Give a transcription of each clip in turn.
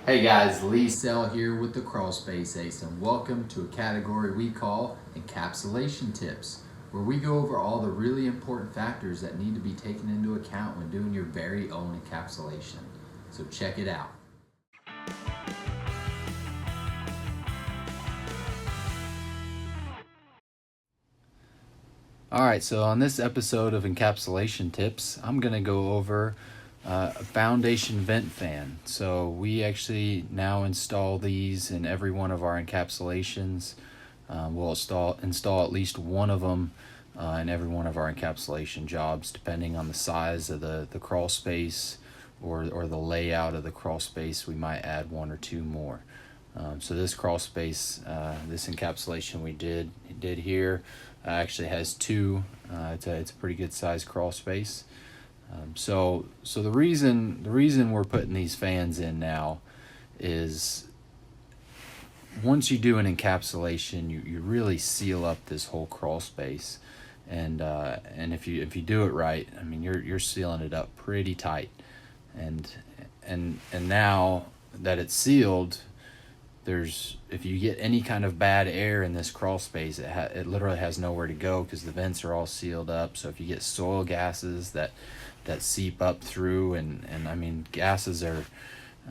Hey guys, Lee Sell here with the Crawlspace Ace, and welcome to a category we call Encapsulation Tips, where we go over all the really important factors that need to be taken into account when doing your very own encapsulation. So check it out. Alright, so on this episode of Encapsulation Tips, I'm going to go over a foundation vent fan. So we actually now install these in every one of our encapsulations. We'll install at least one of them in every one of our encapsulation jobs, depending on the size of the crawl space or the layout of the crawl space. We might add one or two more. So this crawl space, this encapsulation we did here, actually has two. It's a pretty good sized crawl space. So the reason we're putting these fans in now is once you do an encapsulation, you really seal up this whole crawl space, and if you do it right, I mean you're sealing it up pretty tight, and now that it's sealed, if you get any kind of bad air in this crawl space, it literally has nowhere to go because the vents are all sealed up. So if you get soil gases that seep up through, and I mean gases are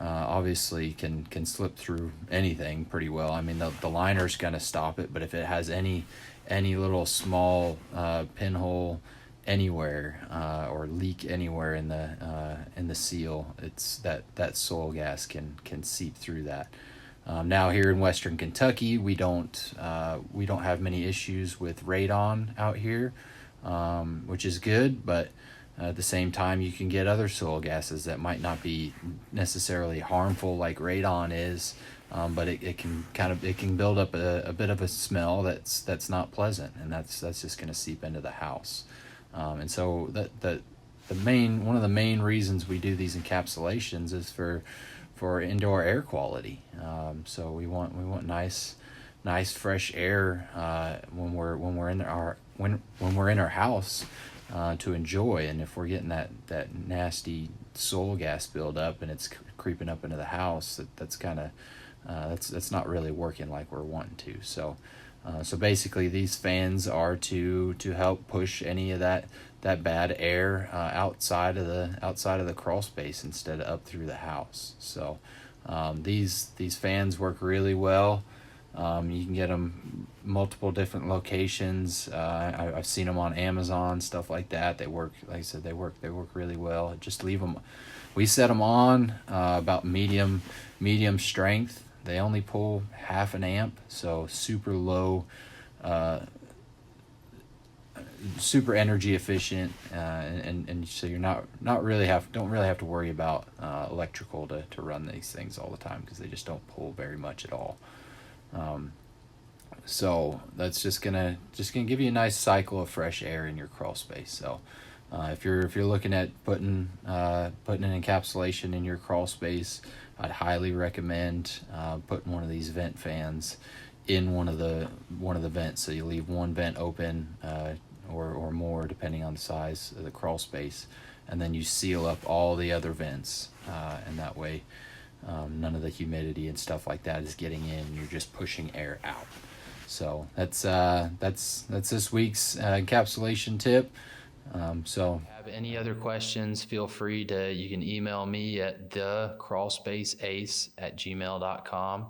obviously can slip through anything pretty well. I mean the liner's gonna stop it, but if it has any little small pinhole anywhere or leak anywhere in the seal, it's that soil gas can seep through that. Now here in Western Kentucky, we don't have many issues with radon out here, which is good. But at the same time, you can get other soil gases that might not be necessarily harmful like radon is, but it can build up a bit of a smell that's not pleasant, and that's just going to seep into the house. And so one of the main reasons we do these encapsulations is for indoor air quality. So we want nice fresh air when we're in our house to enjoy. And if we're getting that nasty soil gas buildup and it's creeping up into the house, that's not really working like we're wanting to. So basically these fans are to help push any of that bad air outside of the crawl space instead of up through the house. So these fans work really well. You can get them multiple different locations. I've seen them on Amazon, stuff like that. They work, like I said, they work really well. Just leave them. We set them on about medium strength. They only pull half an amp, so super low, super energy efficient, and so you're don't really have to worry about electrical to run these things all the time, because they just don't pull very much at all. So that's just gonna give you a nice cycle of fresh air in your crawl space. So if you're looking at putting an encapsulation in your crawl space, I'd highly recommend putting one of these vent fans in one of the vents. So you leave one vent open or more, depending on the size of the crawl space, and then you seal up all the other vents, and that way none of the humidity and stuff like that is getting in. You're just pushing air out. So that's this week's encapsulation tip. So if you have any other questions, feel free you can email me at thecrawlspaceace@gmail.com,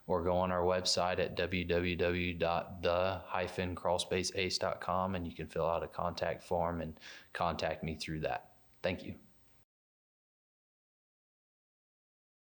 or go on our website at www.the-crawlspaceace.com, and you can fill out a contact form and contact me through that. Thank you.